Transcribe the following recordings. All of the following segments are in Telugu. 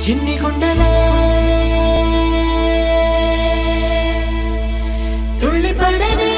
చిన్ని గుండెలే తుళ్ళి పడనే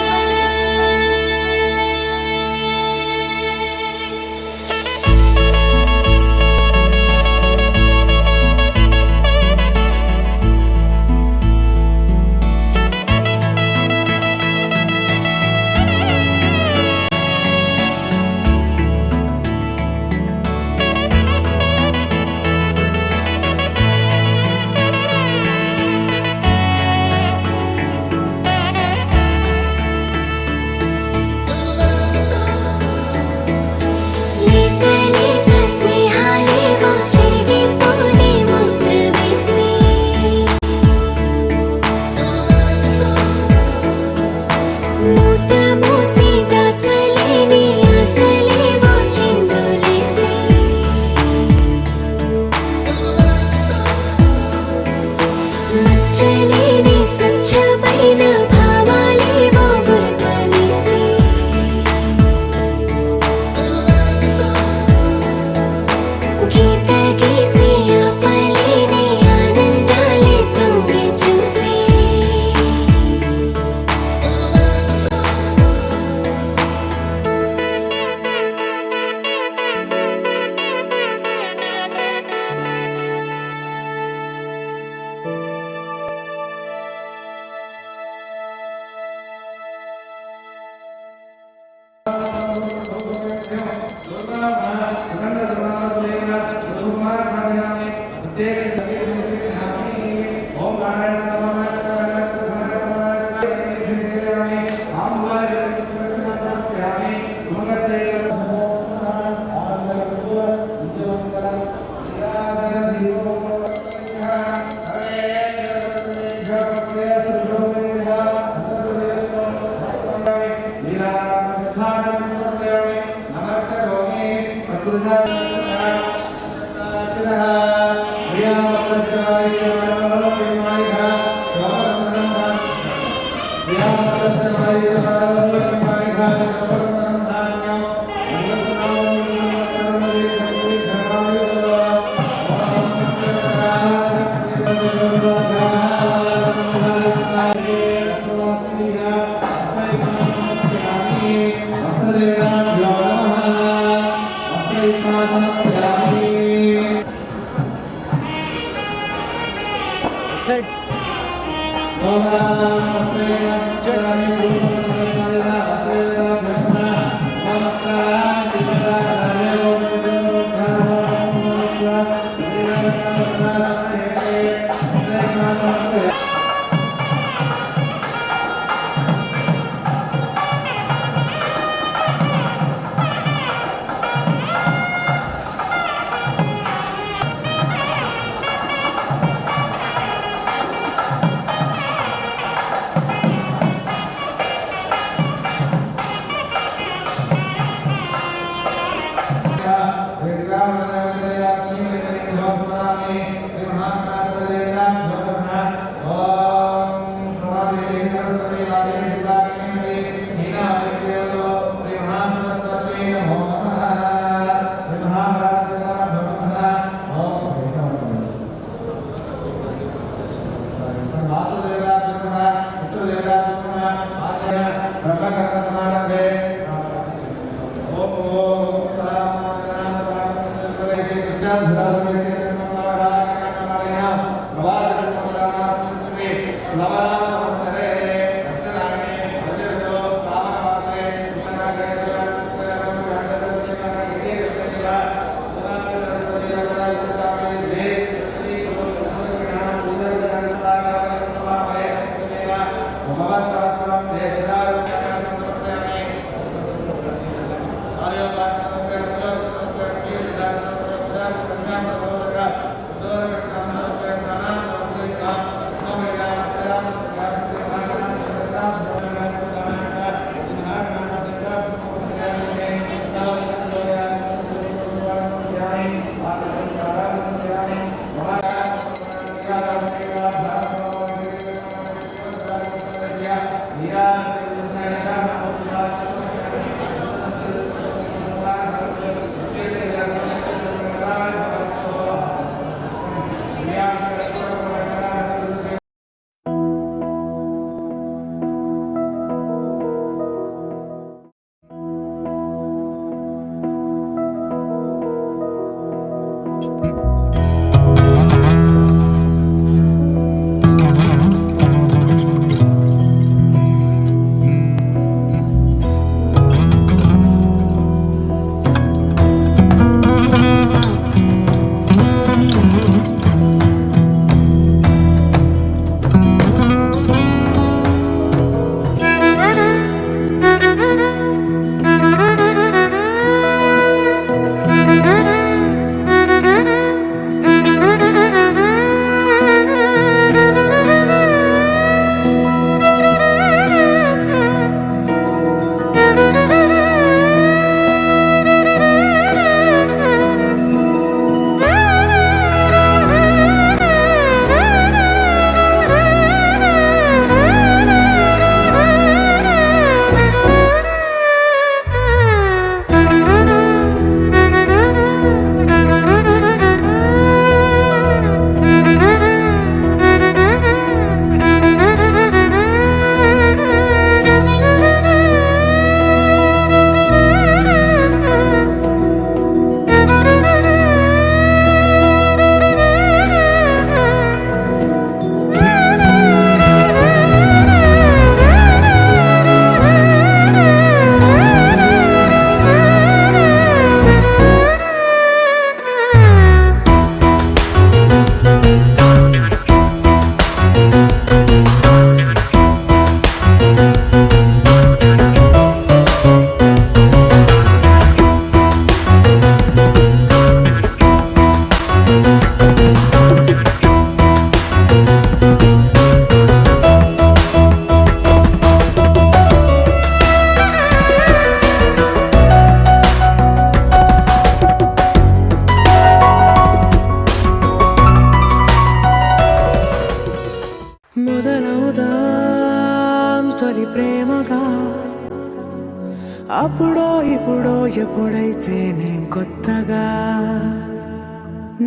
అప్పుడో ఇప్పుడో ఎప్పుడైతే నేను కొత్తగా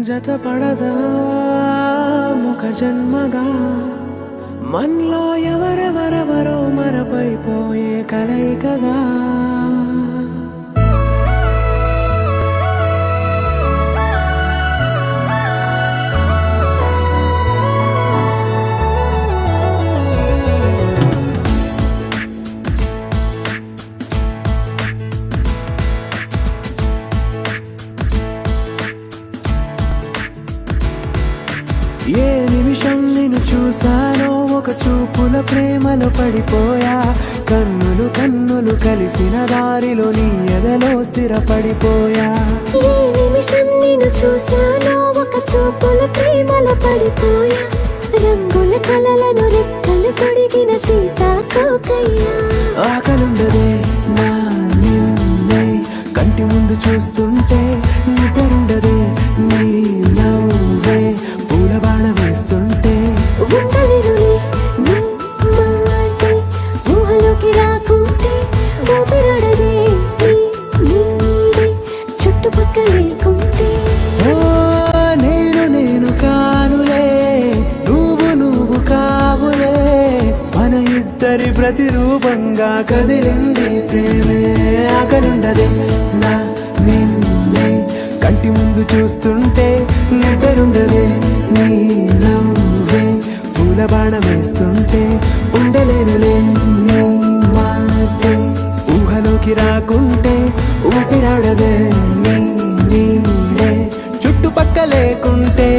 జతపడదా ముఖ జన్మగా మనలో ఎవరెవరెవరో మరపైపోయే కలయికగా ఏ నిమిషం నిన్ను చూసానో ఒక చూపుల ప్రేమలో పడిపోయా కన్నులు కన్నులు కలిసిన దారిలో నీ ఎదలో స్థిరపడిపోయా ఏ నిమిషం నిన్ను చూసానో ఒక చూపుల ప్రేమలో పడిపోయా రంగుల కలలను రెక్కలు తొడిగిన సీతాకోకయ్యా ఆకలుండదే నా నిన్నే కంటి ముందు చూస్తుంటే నిద్రుండదే నీ నవ్వే పూల బాణ వేస్తుంటే ఉండలేనులే నీ మాటే ఊహలోకి రాకుంటే ఊపిరాడదే నీ నీడే చుట్టుపక్కల లేకుంటే ఓ నేను కానులే నువ్వు కావులే మన ఇద్దరి ప్రతిరూపంగా కదిలింది ప్రేమే ఆకలుండదే నా నిన్నే కంటి ముందు చూస్తుంటే నిద్రుండదే నీ నవ్వే పూల బాణం వేస్తుంటే ఉండలేనులే నీ మాటే ఊహలోకి రాకుంటే ఊపిరాడదే నీ నీడే చుట్టుపక్క లేకుంటే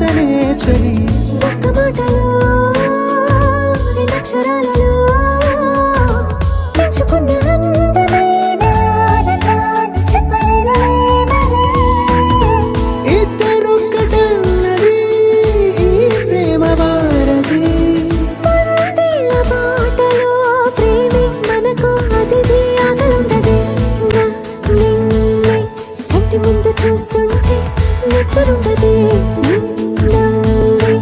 ఊసనే చలి ఒక్క మాటలో రెండక్షరాలలో పెంచుకున్న అందమైన ఆనందాన్ని చెప్పలేనులే మరి. ఇద్దరొక్కటన్నది ఈ ప్రేమ వారధి. పందిళ్ళ బాటలో ప్రేమే మనకు అతిథి ఆగలుండదే. నా నిన్నే కంటి ముందు చూస్తుంటే నిద్రుండదే. నిన్నవే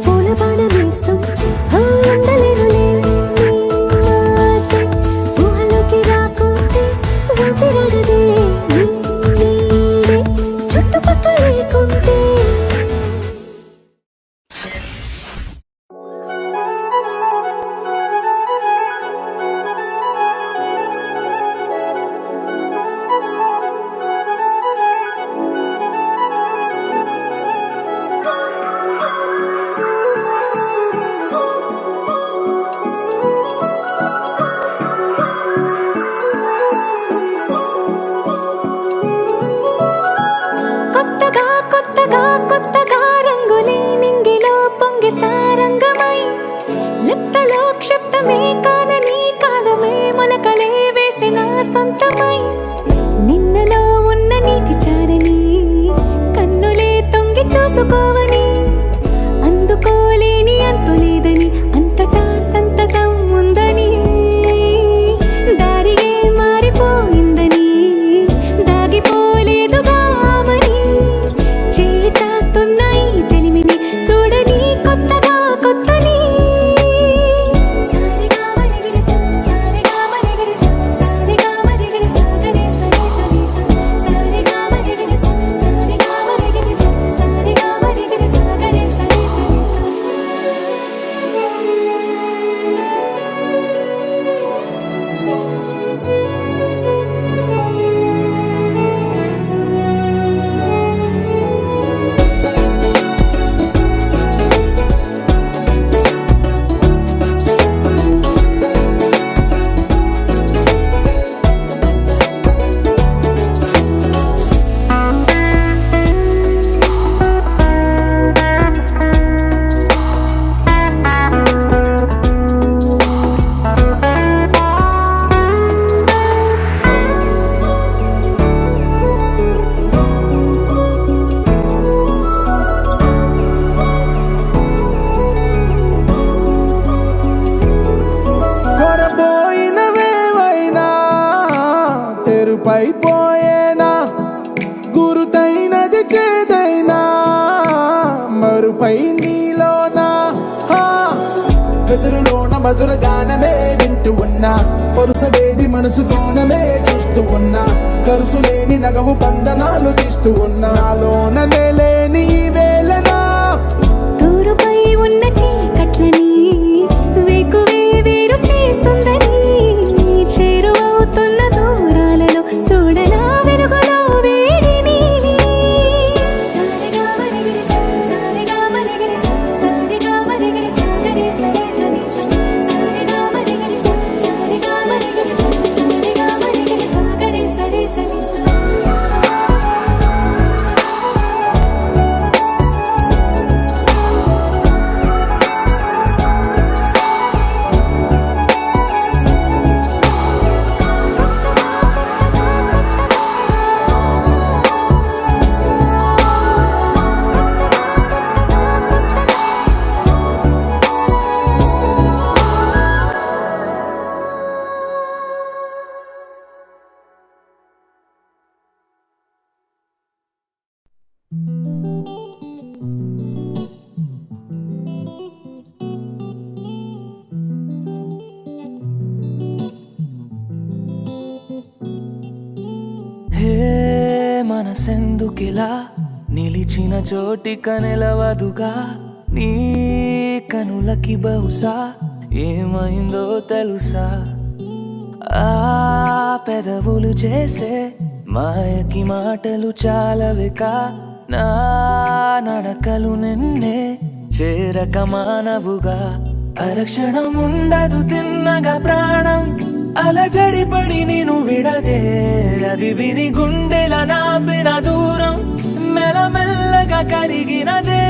పూల బాణం వేస్తుంటే ఉండలేనులే. నీ మాటే ఊహలోకి రాకుంటే ఊపిరాడదే. నీ నీడే చుట్టుపక్కల లేకుంటే. కొత్తగా కొత్తగా కొత్తగా రంగులే నింగిలో పొంగి సారంగమై లిప్తలో క్షిప్తమే కానని కాలమే మొలకలే వేసిన సొంతమై నిన్నలో ఉన్న నీటి చారని కన్నులే తొంగి చూసుకోవని అందుకోలేని అంతులేదని అంతటా సంతసం ఉందని దారిగే మారిపోయిందని దాగిపోలేదుగా ఆమని చేయి చాస్తున్నాయి జలిమిని చూడని కొత్తగా కొత్తని. సారిగా మరిగిరిసా సారిగా మరిగిరిసా సారిగా మరిగిరిసా గరే సరి సరి సా సారిగా మరిగిరిసా సారిగా మరిగిరిసా సారిగా మరిగిరిసా గరే సరి సరి సా. కొరబోయినవేవైనా తెరుపైపోయేనా గురుతైనది చేదైనా మరుపై నీలోనా వెదురులోన మధుర గానమే వింటూ ఉన్నా పరుసవేది మనసు కోణమే చూస్తూ ఉన్నా కరుసులేని నగవు బంధనాలు తీస్తూ ఉన్నా నాలోన లేని ఈ వేళనా దూరుపై ఉన్న చీకట్లని వేకువే వేరు చేస్తుందని చేరువవుతున్న దూరాలలో చూడనా వెలుగులో వేడిని. సారిగా మరిగిరిసా సారిగా మరిగిరిసా సారిగా మరిగిరిసా గరే సరి సరి సా సారిగా మరిగిరిసా సారిగా మరిగిరిసా సారిగా మరిగిరిసా గరే సరి సరి సా. హే మనసెందుకిలా నిలిచిన చోటిక నిలవదుగా నీ కనులకి బహుశా ఏమైందో తెలుసా ఆ పెదవులు చేసే మాయకి మాటలు చాలవికా నా నడకలు నిన్నే చేరక మానవుగా అరక్షణం ఉండదు తిన్నగా ప్రాణం అలజడి పడి నేను విడదే అది విని గుండెల నాపిన దూరం మెల్లమెల్లగా కరిగినదే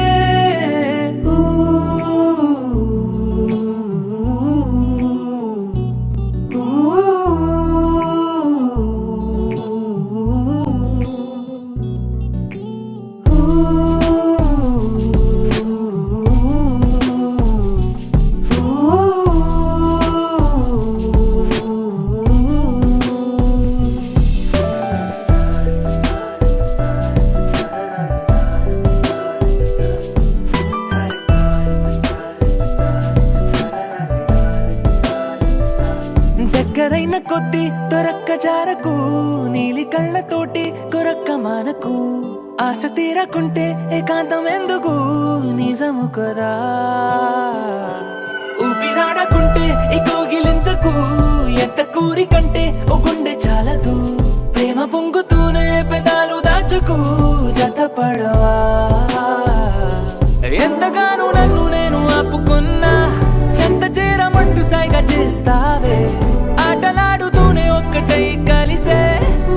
ఉన్న కొద్ది దొరక్క జారకు నీలి కళ్ళతోటి కొరక్క మానకు ఆశ తీరకుంటే ఏకాంతం ఎందుకు నిజము కదా ఊపిరాడకుంటే ఈ కోగిలింతకు ఎంత కూరి కంటే ఓ గుండె చాలదు ప్రేమ పొంగుతూనే పెదాలు దాచుకు జతపడవా ఎంతగానో నన్ను నేను ఆపుకున్నా చెంత చేరమంటూ సైగా చేస్తావే ఆటలాడుతూనే ఒక్కటై కలిసే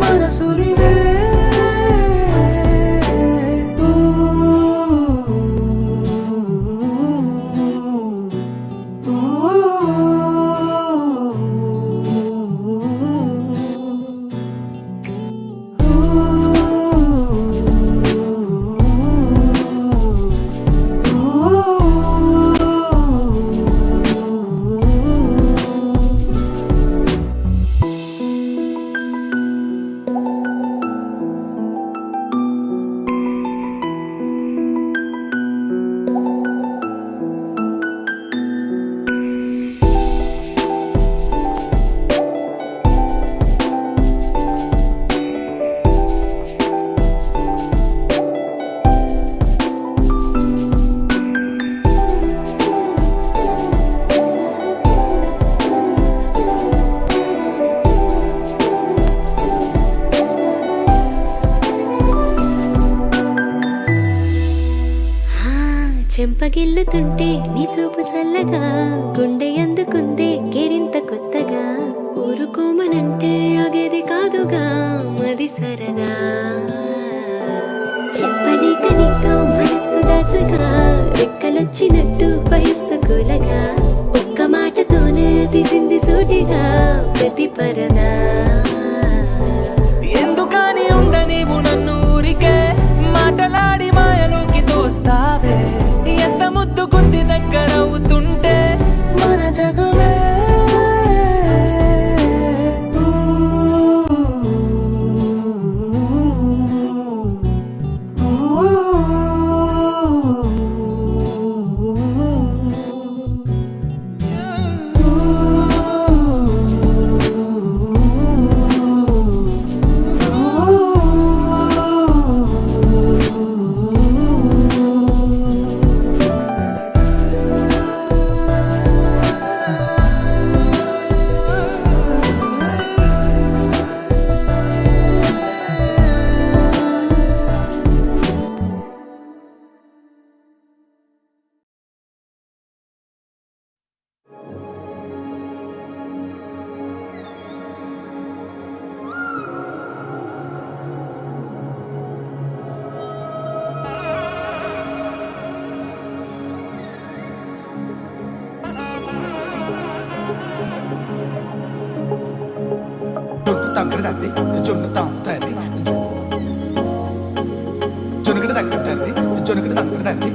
మనసులివే చెంపగిల్లుతుంటే నీ చూపు చల్లగా గుండె అందుకుందే కేరింత కొత్తగా ఊరుకోమనంటే ఆగేది కాదుగా మది సరదా చెప్పలేక నీతో మనస్సు దాచగా రెక్కలొచ్చినట్టు వయస్సు కూలగా ఒక్క మాటతోనే తీసింది సూటిగా ప్రతి పరదా ఎందుకని ఉండనివు నన్ను ఊరికే మాటలాడి మాయలోకి తోస్తావే ఎంత ముద్దుకుంది దగ్గరవుతుంటే మన జగమే జొన్ను తాంతరి జొనగడ దక్కతరి జొనగడ దక్కతరి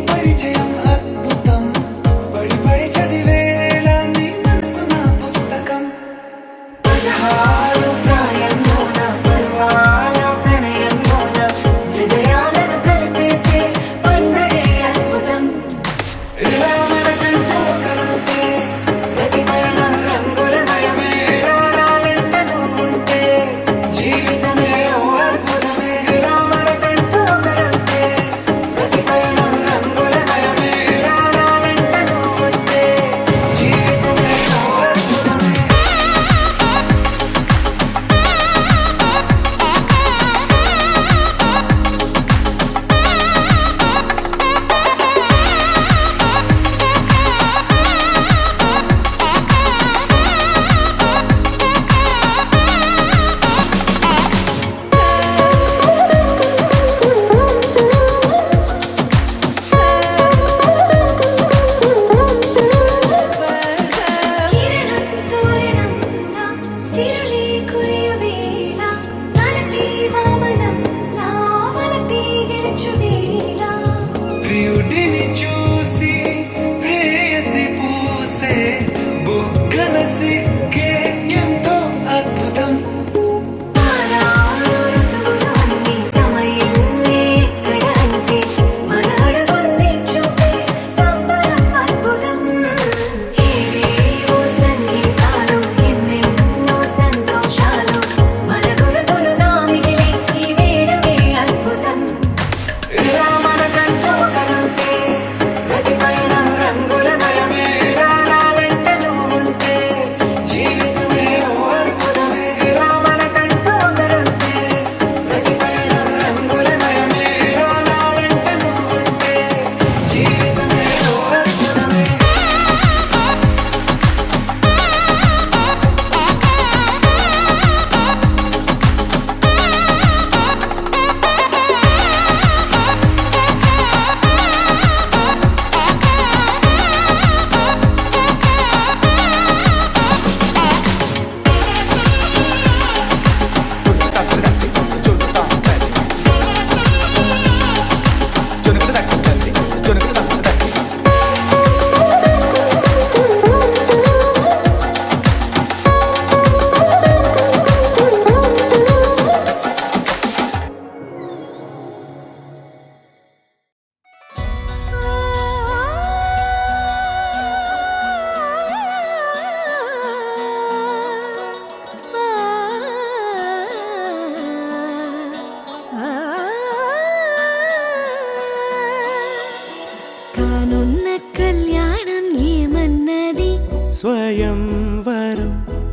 పరిచయం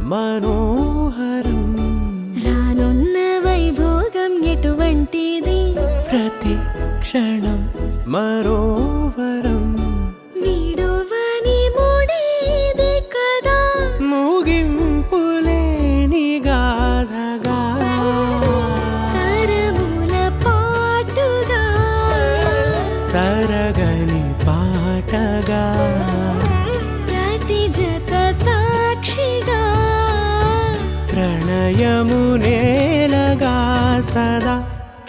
మనోహరం రానున్న వైభోగం ఎటువంటిది ప్రతి క్షణం మరోవరం వీడువని మూడేది కదా ముగింపులేని గాథగా తరముల పాటుగా తరగని పాటగా ప్రతి జత సాక్షిగా ప్రణయము నేలగా సదా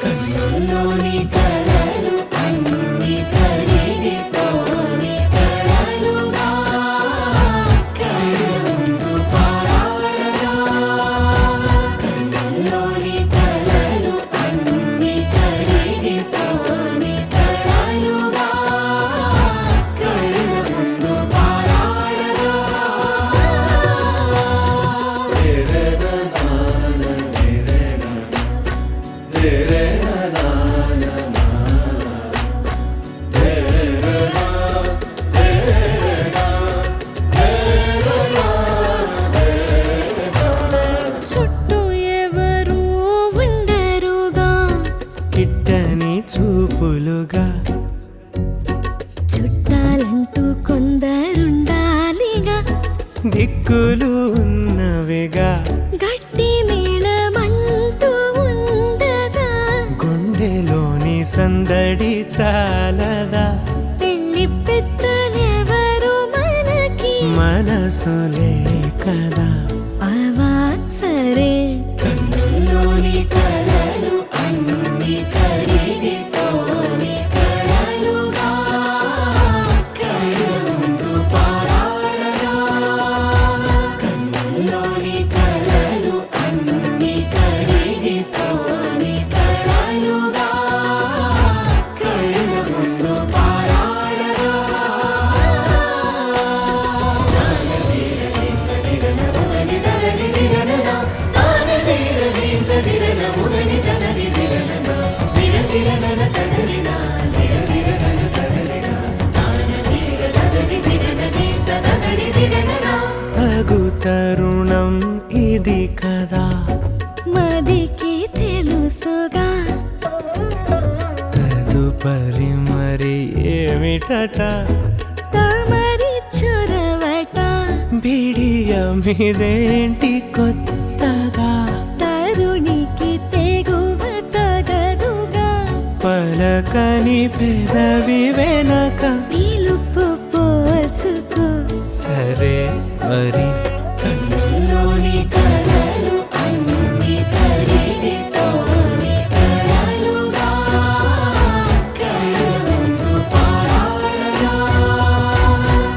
కన్నుల్లోని కలలు అన్ని కరిగిపోని కలలుగా కళ్ళముందు పారాడగా కన్నుల్లోని కలలు అన్ని కరిగిపోని కలలుగా కళ్ళముందు పారాడగా చుట్టూ ఎవరు ఉండరుగా కిట్టని చూపులుగా చుట్టాలంటూ కొందరుండాలిగా దిక్కులు ఉన్నవిగా గట్టి మేళమంటూ ఉండదా గుండెలోని సందడి చాలదా పెళ్లి పెద్దలెవరు మనకి మనసులే కదా అవా సరే కన్నుల్లోని కలలు అన్ని కరిగిపోని కలలుగా కళ్ళముందు పారాడగా కన్నుల్లోని కలలు అన్ని కరిగిపోని కలలుగా కళ్ళముందు పారాడగా తగు తరుణం ఇది కదా మదికి తెలుసుగా తదుపరి మరి ఏమిటట తమరి చొరవట బిడియమిదేంటి కొత్తగా తరుణికి తెగువ తగదుగా పలకని పెదవి వెనక పిలుపు పోల్చుకో సరే మరి కన్నుల్లోని కలలు అన్ని కరిగిపోని కలలుగా కళ్ళముందు పారాడగా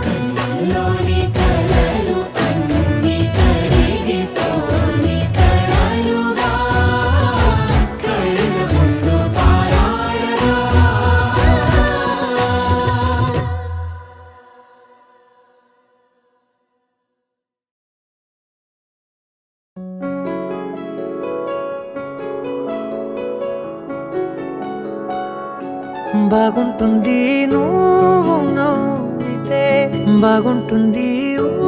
కన్నుల్లోని కలలు అన్ని కరిగిపోని కలలుగా కళ్ళముందు పారాడగా బాగుంటుంది నువ్వు నవ్వితే బాగుంటుంది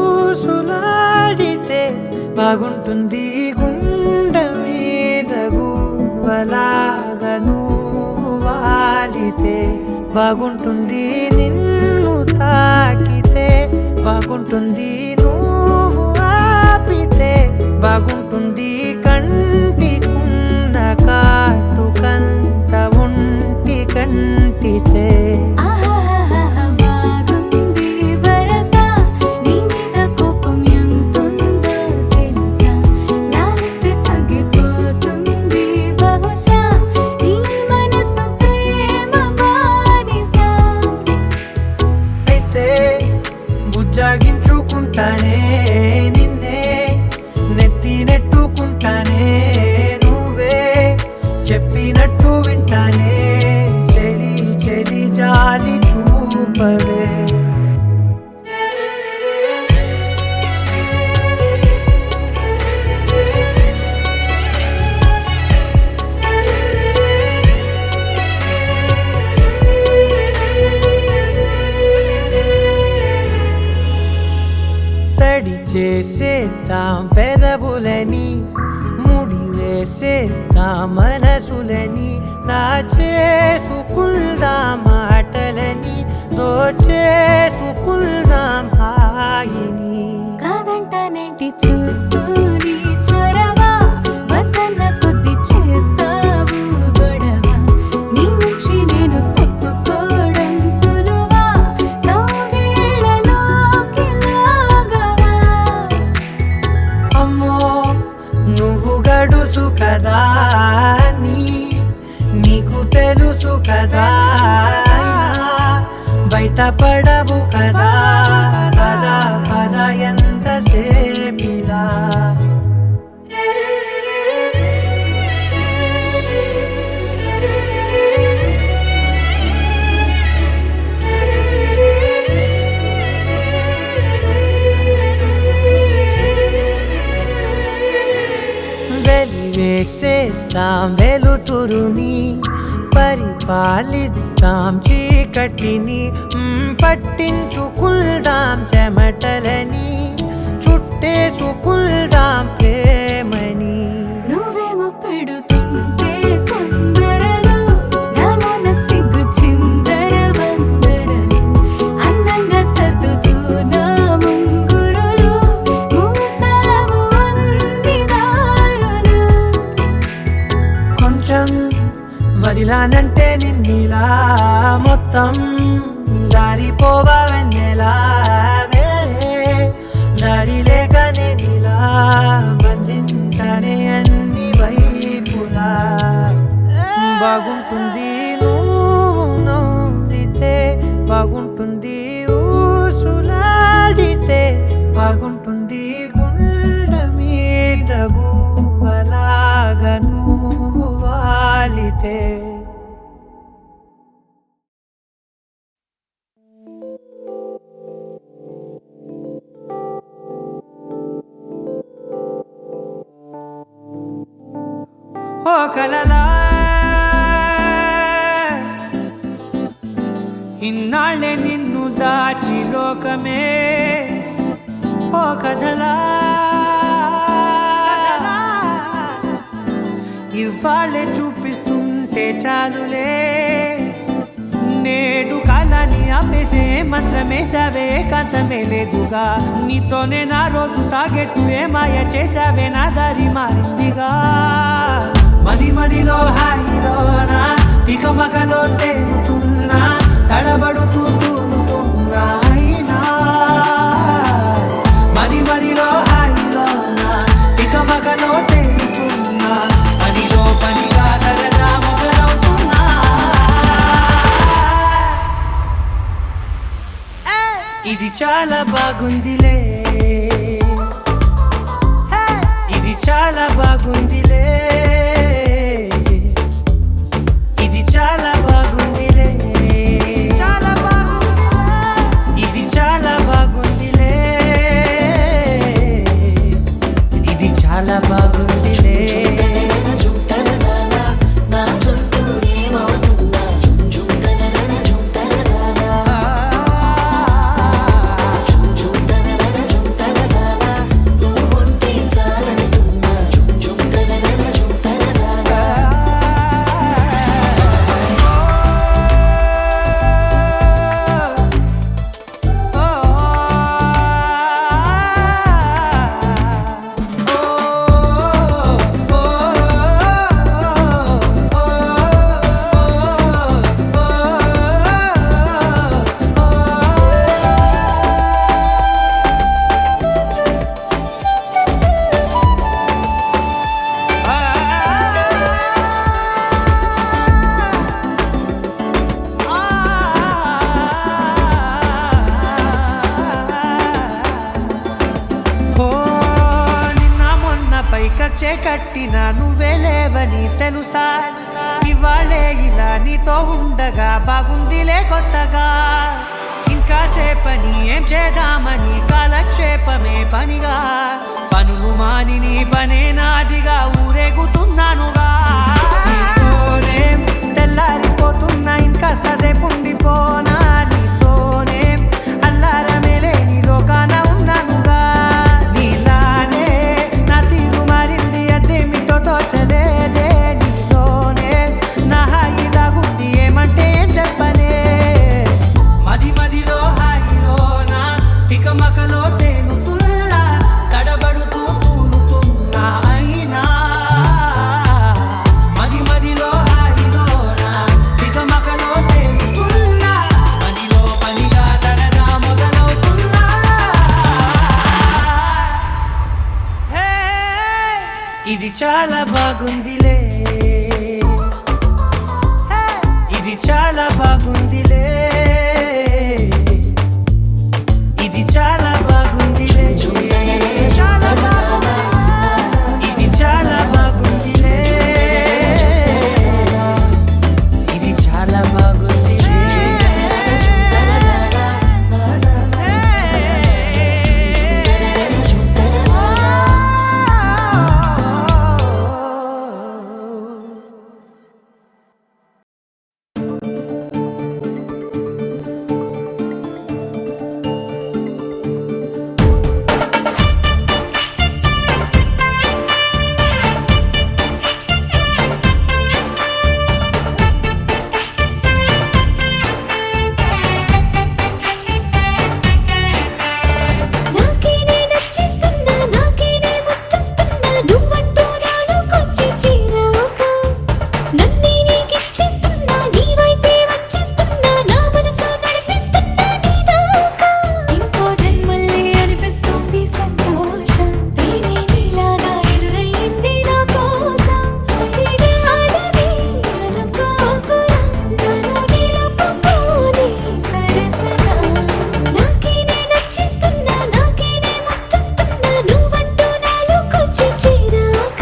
ఊసులాడితే బాగుంటుంది గుండె మీద గువ్వలాగా నువ్వు వాలితే బాగుంటుంది నిన్ను తాకితే బాగుంటుంది నువ్వు ఆపితే బాగుంటుంది కంటికున్న కాటుకంత ఒంటి కంటితే బాగుంది వరస నీ మీద కోపం ఎంతుందో తెలుసా లాలిస్తే తగ్గిపోతుంది బహుశా నీ మనసు ప్రేమ బానిస అయితే బుజ్జాగించుకుంటా వేసేద్దాం పెదవులని, ముడి వేసేద్దాం మనసులని, చేసుకుందాం మాటలని, దోచేసుకుందాం హాయిని. కాదంటానేంటి చూస్తూని చొరవా, వద్దన్న కొద్ది చేస్తావు గొడవ. నీ నుంచి నేను తప్పుకోవడం సులువా, నవ్వేళ్ళలోకి లాగవా. అమ్మో నువ్వు గడుసు కదా, నీకు తెలుసు కదా, బయట పడవు కదా, పద పద ఎంతసేపిలా. వెలివేసేద్దాం వెలుతురుని, పరిపాలిద్దాం చీకటిని, పట్టించుకుందాం చెమటలని, చుట్టేసుకుందాం ప్రేమని. నువ్వేమో పెడుతుంటే కొందరలు, నాలోన సిగ్గు చిందర వందరలు, అందంగా సర్దుతూ నా ముంగురులు, మూసావు అన్ని దారులు. కొంచెం వదిలానంటే నిన్నిలా, మొత్తం జారిపోవా వెన్నెలా, దారి లేక నేనిలా బంధించనే అన్ని వైపులా. బాగుంటుంది నువ్వు నవ్వితే, బాగుంటుంది ఊసులాడితే, బాగుంటుంది గుండె మీద గువ్వలాగా నువ్వు వాలితే. ఓ కలలా ఇన్నాళ్ళే నిన్ను దాచి లోకమే, ఓ కథలా ఇవాళ్ళే చూపిస్తుంటే చాలులే. నేడు కాలాన్ని ఆపేసే మంత్రమేశావే, కాంతమే లేదుగా, నీతోనే నా రోజు సాగెట్టు ఏ మాయ చేశావే, నా దారి మారిందిగా. మది మదిలో హాయిలోనా, ఇక మగలో తేలుతున్నా, తడబడుతూ తూలుతున్నా అయినా. మది మదిలో హాయిలోనా, ఇక మగలో తేలుతున్నా, పనిలో పనిగా సరదా మొదలవుతున్నా. ఇది చాలా బాగుందిలే, ఇది చాలా బాగుందిలే, ఇది చాలా బాగుందిలే, చాలా బాగుందిలే, ఇది చాలా బాగుందిలే, ఇది చాలా బాగుందిలే. కచ్చే కట్టినా నువ్వే లేవని తెలుసా, ఇవాళే ఇలా నీతో ఉండగా బాగుందిలే కొత్తగా. ఇంకా సేపని ఏం చేద్దామని కాలక్షేపమే పనిగా, పనులు మాని నీ పనే నాదిగా ఊరేగుతున్నానుగా. నీతోనే తెల్లారిపోతున్నా, ఇంకాస్త సేపు ఉండిపోనా, నీతోనే అల్లారమే లేని లోకాన ఉన్నానుగా. నీలానే ఇది చాలా బాగుందిలే, ఇది చాలా బాగుందిలే, ఇది చాలా బాగుందిలే, చాలా బాగుంది, ఇది చాలా బాగుందిలే, ఇది చాలా బాగుందిలే. నాకేనే నచ్చిస్తున్నా నాకేనే ముద్దస్తున్నా నువ్వంటూ నాలోకొచ్చి చేరాక నన్నే నీకిచ్చేస్తున్నా నీ వైపే వచ్చేస్తున్నా నా మనసు నడిపిస్తున్నా నీ దాకా ఇంకో జన్మల్లే అనిపిస్తుంది సంతోషం ప్రేమే నీలాగా ఎదురయ్యింది నా కోసం ఇదే ఆడది అనుకోకురా నన్ను నిలుపుకోని సరసగా నాకేనే నచ్చిస్తున్నా నాకేనే ముద్దస్తున్నా నువ్వంటూ నాలోకొచ్చి చేరాక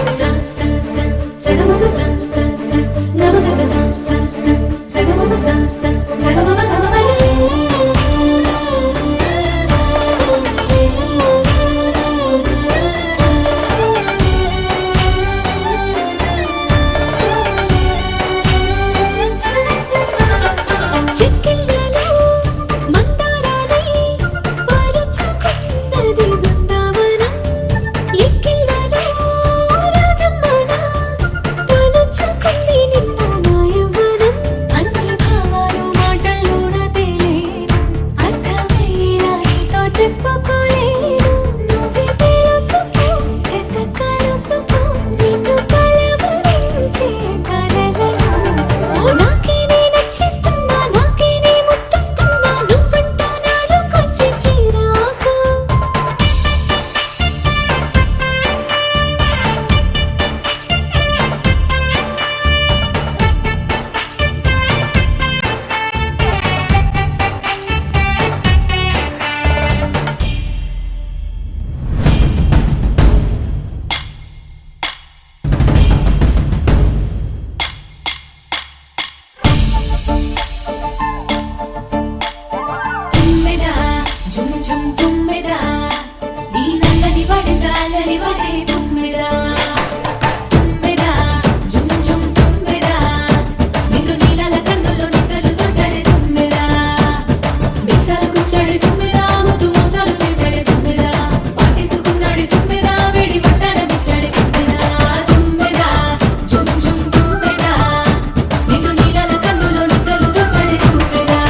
sa sa sa sagamama sa sa sa gamaga sa sa sa sagamama sa sa sagamama gamama చెక్కిళ్ళలో మందారాలై పాలుచుకున్నది Brindavanam ఎక్కిళ్ళలో రాధమ్మన తలుచుకుంది నిన్ను నా యవ్వనం అన్ని భావాలు మాటల్లోన తేలేను అర్థమయ్యేలా నీతో చెప్పుకోలేను నువ్వే తెలుసుకో చేత కలుసుకో నిన్ను కలవరించే కలలలో నాకేనే నచ్చిస్తున్నా నాకేనే ముద్దస్తున్నా నువ్వంటూ నాలోకొచ్చి చేరాక తుమ్మెదా జుమ్ జుమ్ తుమ్మెదా ఈ నల్లని వడగాలని వడే తుమ్మెదా తుమ్మెదా జుమ్ జుమ్ తుమ్మెదా నిన్ను నీలాల కన్నుల్లో నిద్రలుతో చడే తుమ్మెదా విసాలు కూర్చోడే తుమ్మెదా ముద్దు మోసాలు చేసాడే తుమ్మెదా పాటేసుకున్నాడే తుమ్మెదా వేడి పట్టాడమిచ్చాడే తుమ్మెదా తుమ్మెదా జుమ్ జుమ్ తుమ్మెదా నిన్ను నీలాల కన్నుల్లో నిద్రలుతో చడే తుమ్మెదా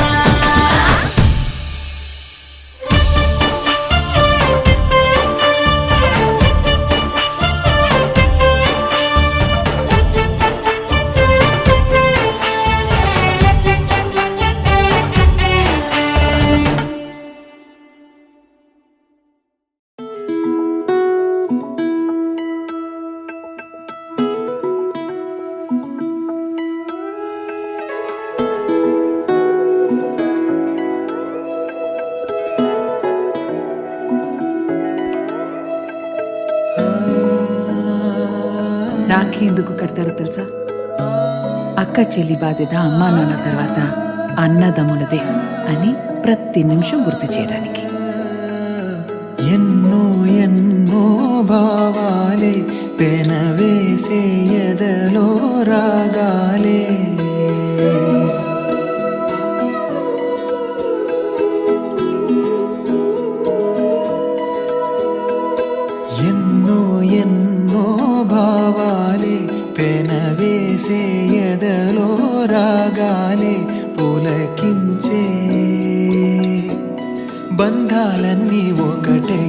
రాఖీ ఎందుకు కడతారో తెలుసా? అక్క చెల్లి బాధ్యత అమ్మా నాన్న తర్వాత అన్నదమ్ములదే అని ప్రతి నిమిషం గుర్తు చేయడానికి. ఎన్నో ఎన్నో భావాలే పెనవేసే ఎదలో రాగాలే ఎన్నో ఎన్నో భావాలే పెనవేసే ఎదలో రాగాలే పులకించే బంధాలన్నీ ఒకటై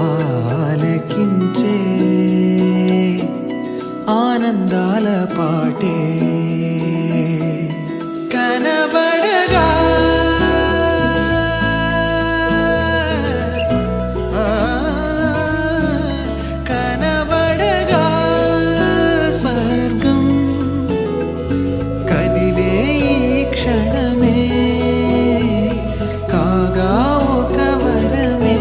ఆలకించే పాటే కనబడగా కనబడగా స్వర్గం కదిలే ఈ క్షణమే కాగా ఒక వరమే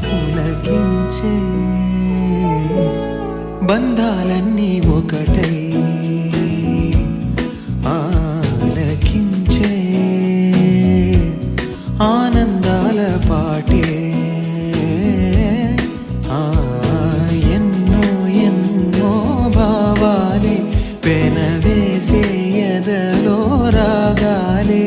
పులకించే బంధాలన్నీ ఒకటై ఆలకించే ఆనందాల పాటే ఎన్నో ఎన్నో భావాలే పెనవేసే ఎదలో రాగాలే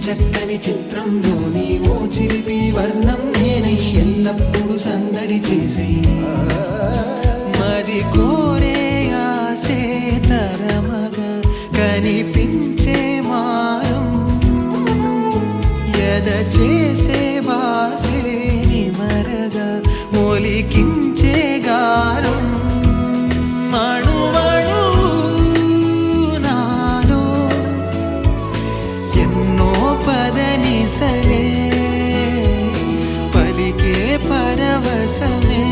చక్కని చిత్రంలోని ఓ చిలిపి వర్ణం నేనై ఎల్లప్పుడూ సందడి చేసి మరి కోరే ఆసే తరమగా కనిపించే మాయం ఎద చేసే వాసే నిమరగా మొలికించే గారం పదనిసలే పలికే పరవశమే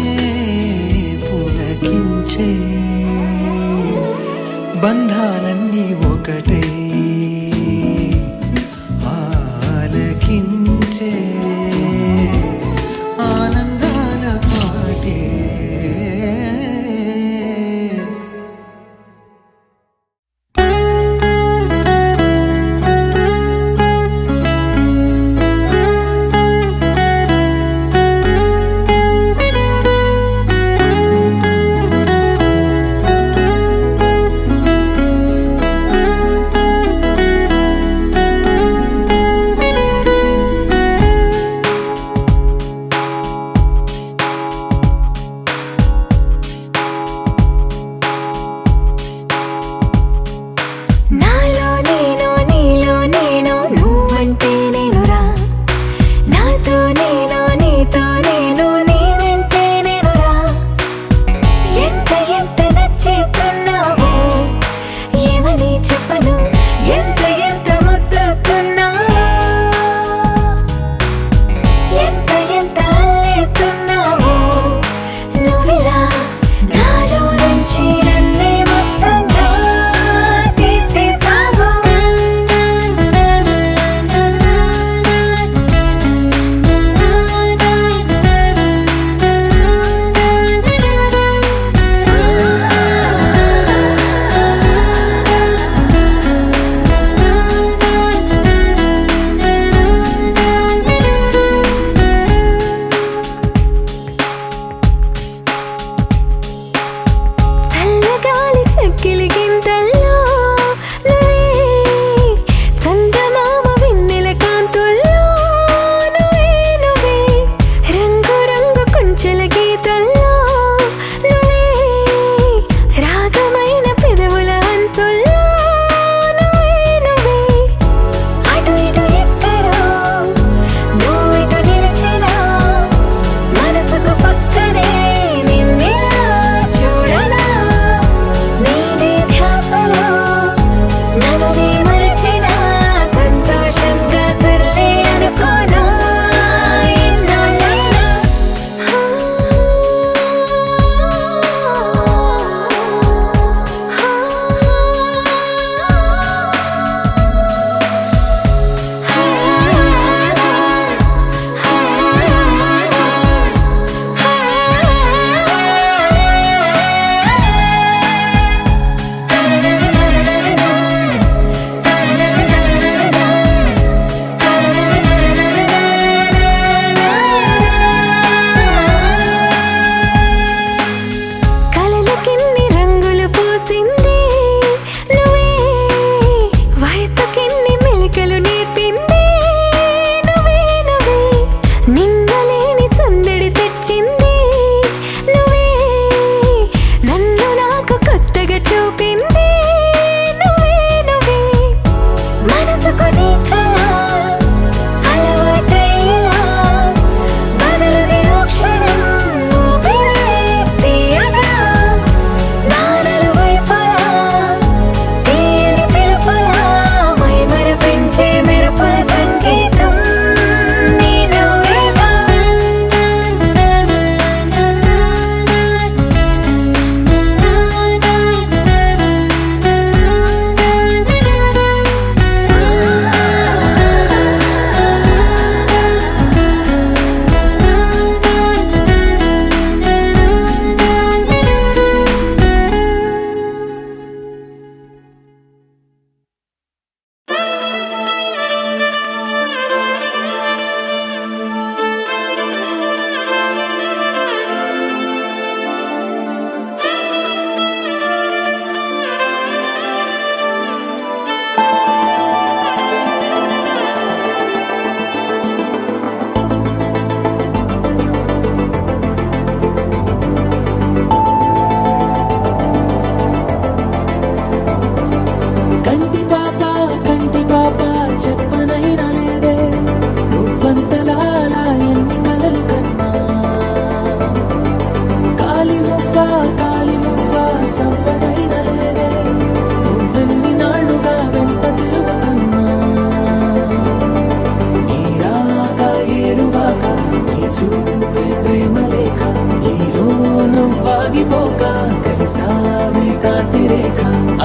పులకించే బంధాలన్నీ ఒకటై ఆలకించే ఆనందాల పాటే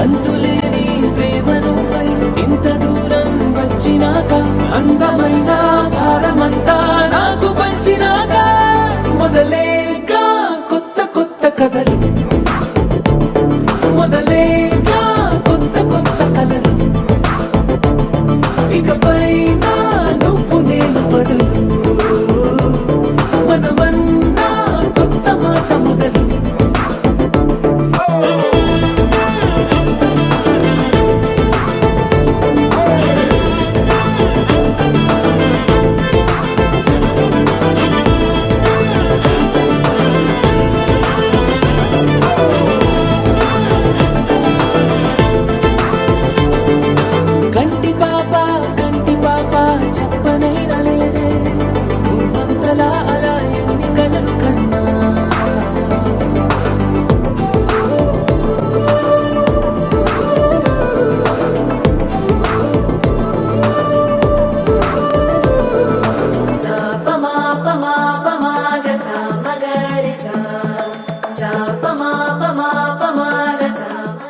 అంతులేని ప్రేమ నువ్వై ఇంత దూరం వచ్చినాక అందమైన భారమంతా నాకు పంచినాక మొదలేగా కొత్త కొత్త కథలు మొదలేగా కొత్త కొత్త కలలు ఇకపై నువ్వు నేను బదులు మనమన్నా కొత్త మాట మొదలు కంటి పాప చెప్పనైనా లేదే నువ్వంతలా అలా ఎన్ని కలలు కన్నా సా ప మా ప మా ప మా గ సా మ గ రి సా సా ప మా ప మా ప మా గ సా మ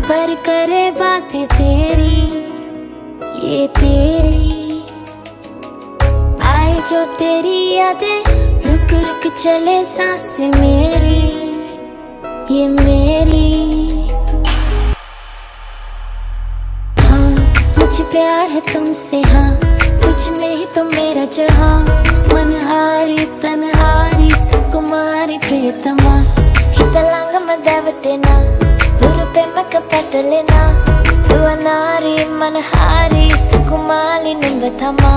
पर करे बातें तेरी, ये तेरी आए जो तेरी यादें, रुक रुक चले सांस मेरी, ये मेरी। हाँ मुझे प्यार है तुमसे, हाँ तुझ में ही तो मेरा जहाँ, मनहारी तनहारी सुकुमारी प्रियतमा, हितलांग मदवटेना उरुपेमक पटलेना, యువనారి మనహారి సుకుమాలి నింగతమా।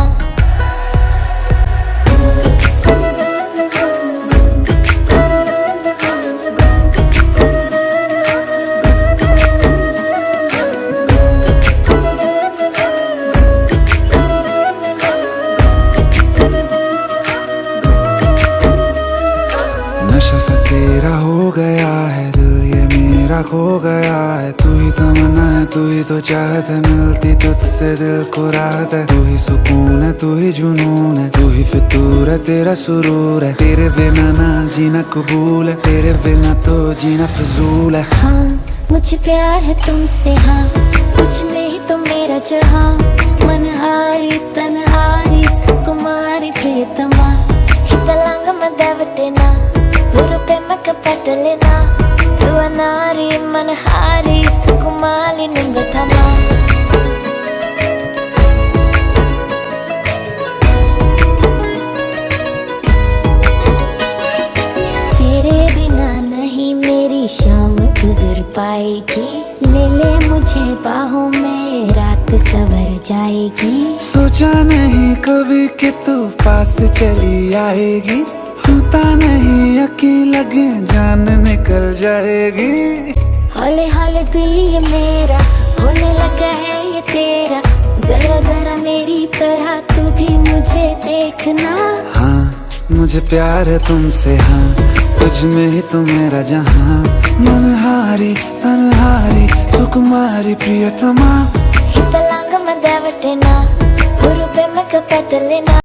नशा सा तेरा हो गया है दिल, ये मेरा खो गया है। तू ही तमन्ना है, तू ही तो चाहत है, मिलती तुझसे दिल को राहत है। तू ही सुकून है, तू ही जुनून है, तू ही फितूर है, तेरा सुरूर है। तेरे बिना ना जीना कबूल है, तेरे बिना तो जीना फिजूल है। हाँ मुझे प्यार है तुमसे, हाँ तुझ में ही तो मेरा जहाँ, मनहारी तनहारी सुकुमारी प्रियतमा, हितलांग मदवटेना उरुपेमक पटलेना, యువనారి మనహారి సుకుమాలి నింగతమా। तेरे बिना नहीं मेरी शाम गुजर पाएगी, ले ले मुझे बाहों में रात सवर जाएगी। सोचा नहीं कभी कि तू पास चली आएगी, होता नहीं यकीन लगे जान निकल जाएगी। हौले हौले दिल ये मेरा होने लगा है ये तेरा, जरा जरा मेरी तरह तू भी मुझे देखना। हाँ मुझे प्यार है तुमसे, हाँ तुझ में ही तो मेरा जहाँ, मनहारी तनहारी सुकुमारी प्रियतमा, हितलांग मदवटेना उरुपेमक पटलेना।